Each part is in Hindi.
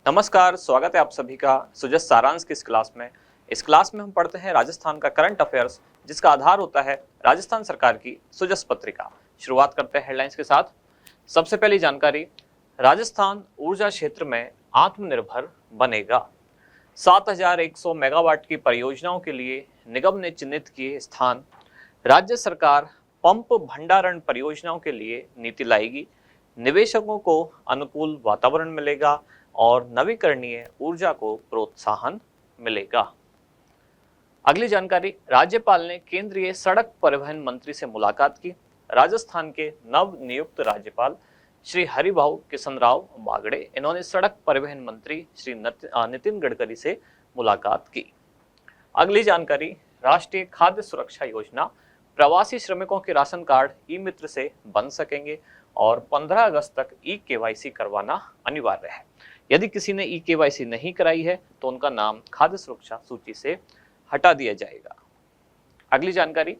नमस्कार, स्वागत है आप सभी का सुजस सारांश की इस क्लास में। इस क्लास में हम पढ़ते हैं राजस्थान का करंट अफेयर्स, जिसका आधार होता है राजस्थान सरकार की सुजस पत्रिका। शुरुआत करते हैं हेडलाइंस के साथ। सबसे पहली जानकारी, राजस्थान ऊर्जा क्षेत्र में आत्मनिर्भर बनेगा। 7100 मेगावाट की परियोजनाओं के लिए निगम ने चिन्हित किए स्थान। राज्य सरकार पंप भंडारण परियोजनाओं के लिए नीति लाएगी। निवेशकों को अनुकूल वातावरण मिलेगा और नवीकरणीय ऊर्जा को प्रोत्साहन मिलेगा। अगली जानकारी, राज्यपाल ने केंद्रीय सड़क परिवहन मंत्री से मुलाकात की। राजस्थान के नव नियुक्त राज्यपाल श्री हरिभाऊ किशनराव बागड़े, इन्होंने सड़क परिवहन मंत्री श्री नितिन गडकरी से मुलाकात की। अगली जानकारी, राष्ट्रीय खाद्य सुरक्षा योजना, प्रवासी श्रमिकों के राशन कार्ड ई मित्र से बन सकेंगे और 15 अगस्त तक ई केवाईसी करवाना अनिवार्य है। यदि किसी ने ई केवाईसी नहीं कराई है तो उनका नाम खाद्य सुरक्षा सूची से हटा दिया जाएगा। अगली जानकारी,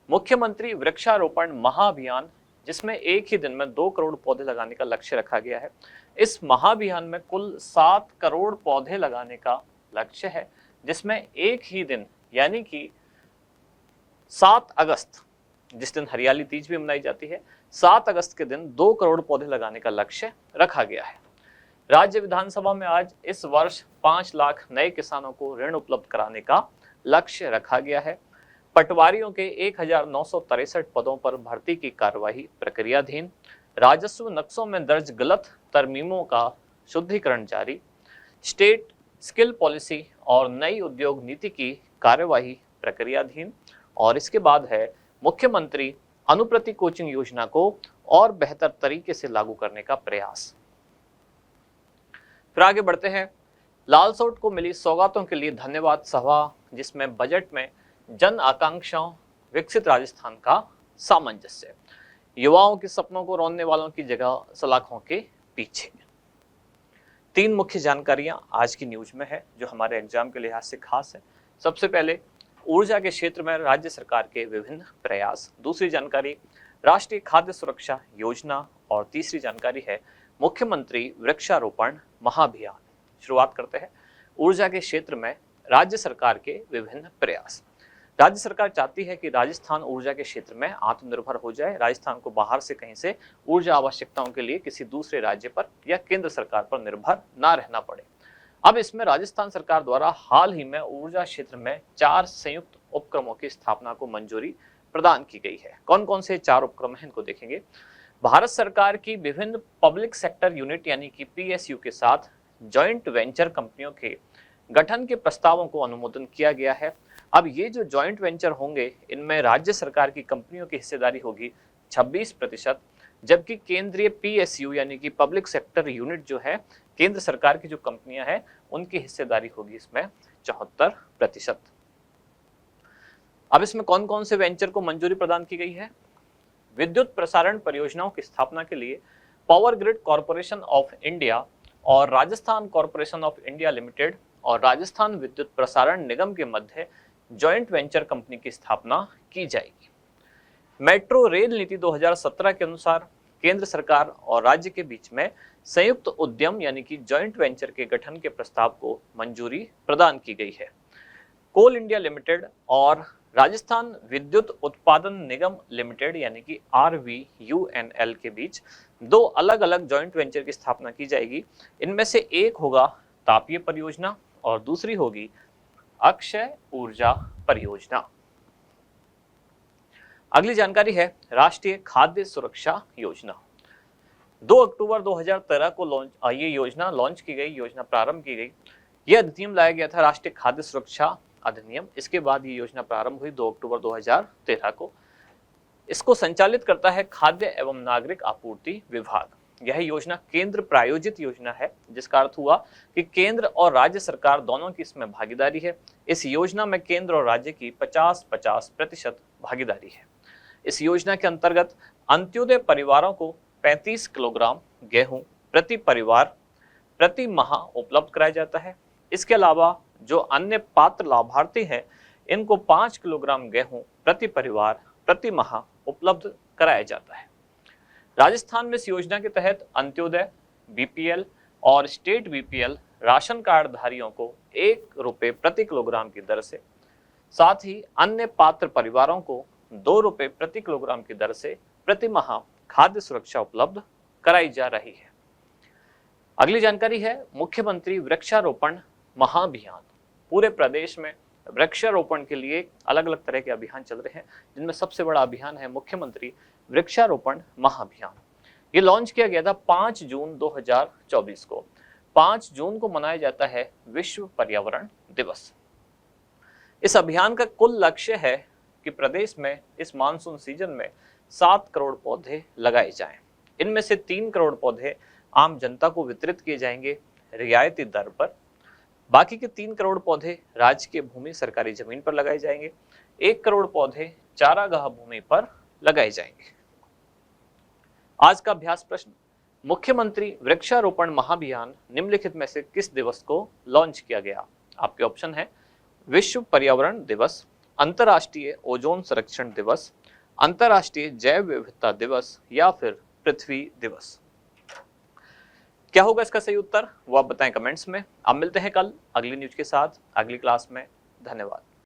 मुख्यमंत्री वृक्षारोपण महाअभियान, जिसमें एक ही दिन में 2 करोड़ पौधे लगाने का लक्ष्य रखा गया है। इस महाअभियान में कुल 7 करोड़ पौधे लगाने का लक्ष्य है, जिसमें एक ही दिन यानी कि 7 अगस्त, जिस दिन हरियाली तीज भी मनाई जाती है, 7 अगस्त के दिन 2 करोड़ पौधे लगाने का लक्ष्य रखा गया है। राज्य विधानसभा में आज इस वर्ष 5 लाख नए किसानों को ऋण उपलब्ध कराने का लक्ष्य रखा गया है। पटवारियों के 1963 पदों पर भर्ती की कार्यवाही प्रक्रियाधीन। राजस्व नक्शों में दर्ज गलत तरमीमों का शुद्धिकरण जारी। स्टेट स्किल पॉलिसी और नई उद्योग नीति की कार्यवाही प्रक्रियाधीन। और इसके बाद है मुख्यमंत्री अनुप्रति कोचिंग योजना को और बेहतर तरीके से लागू करने का प्रयास। फिर आगे बढ़ते हैं, लालसोट को मिली सौगातों के लिए धन्यवाद सभा, जिसमें बजट में जन आकांक्षाओं विकसित राजस्थान का सामंजस्य। युवाओं के सपनों को रौंदने वालों की जगह सलाखों के पीछे। 3 मुख्य जानकारियां आज की न्यूज में है जो हमारे एग्जाम के लिहाज से खास है। सबसे पहले, ऊर्जा के क्षेत्र में राज्य सरकार के विभिन्न प्रयास। दूसरी जानकारी, राष्ट्रीय खाद्य सुरक्षा योजना। और तीसरी जानकारी है मुख्यमंत्री वृक्षारोपण महाअभियान। शुरुआत करते हैं ऊर्जा के क्षेत्र में राज्य सरकार के विभिन्न प्रयास। राज्य सरकार चाहती है कि राजस्थान ऊर्जा के क्षेत्र में आत्मनिर्भर हो जाए। राजस्थान को बाहर से कहीं से ऊर्जा आवश्यकताओं के लिए किसी दूसरे राज्य पर या केंद्र सरकार पर निर्भर ना रहना पड़े। अब इसमें राजस्थान सरकार द्वारा हाल ही में ऊर्जा क्षेत्र में 4 संयुक्त उपक्रमों की स्थापना को मंजूरी प्रदान की गई है। कौन कौन से 4 उपक्रम हैं, इनको देखेंगे। भारत सरकार की विभिन्न पब्लिक सेक्टर यूनिट यानी कि पीएसयू के साथ जॉइंट वेंचर कंपनियों के गठन के प्रस्तावों को अनुमोदन किया गया है। अब ये जो जॉइंट वेंचर होंगे, इनमें राज्य सरकार की कंपनियों की हिस्सेदारी होगी 26%, जबकि केंद्रीय पीएसयू यानी कि पब्लिक सेक्टर यूनिट जो है, केंद्र सरकार की जो कंपनियां हैं, उनकी हिस्सेदारी होगी इसमें 74%। अब इसमें कौन कौन से वेंचर को मंजूरी प्रदान की गई है। विद्युत प्रसारण परियोजनाओं की स्थापना के लिए power grid corporation of India और Rajasthan corporation of India limited और राजस्थान विद्युत प्रसारण निगम के मध्य जॉइंट वेंचर कंपनी की स्थापना की जाएगी। मेट्रो रेल नीति 2017 के अनुसार केंद्र सरकार और राज्य के बीच में संयुक्त उद्यम यानी कि जॉइंट वेंचर के गठन के प्रस्ताव को मंजूरी प्रदान की गई है। कोल इंडिया लिमिटेड और राजस्थान विद्युत उत्पादन निगम लिमिटेड यानी कि RVUNL के बीच 2 अलग अलग जॉइंट वेंचर की स्थापना की जाएगी। इनमें से एक होगा तापीय परियोजना और दूसरी होगी अक्षय ऊर्जा परियोजना। अगली जानकारी है राष्ट्रीय खाद्य सुरक्षा योजना। 2 अक्टूबर 2013 को ये योजना लॉन्च की गई, योजना प्रारंभ की गई। यह अधिनियम लाया गया था राष्ट्रीय खाद्य सुरक्षा अधिनियम। इसके बाद ये योजना प्रारंभ हुई 2 अक्टूबर 2013 को। इसको संचालित करता है खाद्य एवं नागरिक आपूर्ति विभाग। यह योजना केंद्र प्रायोजित योजना है, जिसका अर्थ हुआ कि केंद्र और राज्य सरकार दोनों की इसमें भागीदारी है। इस योजना में केंद्र और राज्य की 50-50% भागीदारी है। इस योजना के अंतर्गत अंत्योदय परिवारों को 35 किलोग्राम गेहूं प्रति परिवार प्रति माह उपलब्ध कराया जाता है। इसके अलावा जो अन्य पात्र लाभार्थी हैं, इनको 5 किलोग्राम गेहूं प्रति परिवार प्रति माह उपलब्ध कराया जाता है। राजस्थान में इस योजना के तहत अंत्योदय, बीपीएल, और स्टेट बीपीएल राशन कार्ड धारियों को 1 रुपये प्रति किलोग्राम की दर से, साथ ही अन्य पात्र परिवारों को 2 रुपये प्रति किलोग्राम की दर से प्रति माह खाद्य सुरक्षा उपलब्ध कराई जा रही है। अगली जानकारी है मुख्यमंत्री वृक्षारोपण महाअभियान। पूरे प्रदेश में वृक्षारोपण के लिए अलग अलग तरह के अभियान चल रहे हैं, जिनमें सबसे बड़ा अभियान है मुख्यमंत्री वृक्षारोपण महाअभियान। ये लॉन्च किया गया था 5 जून 2024 को। 5 जून को मनाया जाता है विश्व पर्यावरण दिवस। इस अभियान का कुल लक्ष्य है कि प्रदेश में इस मानसून सीजन में 7 करोड़ पौधे लगाए जाएं। इनमें से 3 करोड़ पौधे आम जनता को वितरित किए जाएंगे रियायती दर पर। बाकी के 3 करोड़ पौधे राजकीय भूमि सरकारी जमीन पर लगाए जाएंगे। 1 करोड़ पौधे चारागाह भूमि पर लगाए जाएंगे। आज का अभ्यास प्रश्न, मुख्यमंत्री वृक्षारोपण महाअभियान निम्नलिखित में से किस दिवस को लॉन्च किया गया? आपके ऑप्शन है विश्व पर्यावरण दिवस, अंतर्राष्ट्रीय ओजोन संरक्षण दिवस, अंतर्राष्ट्रीय जैव विविधता दिवस या फिर पृथ्वी दिवस। क्या होगा इसका सही उत्तर, वो आप बताएं कमेंट्स में। अब मिलते हैं कल अगली न्यूज के साथ अगली क्लास में। धन्यवाद।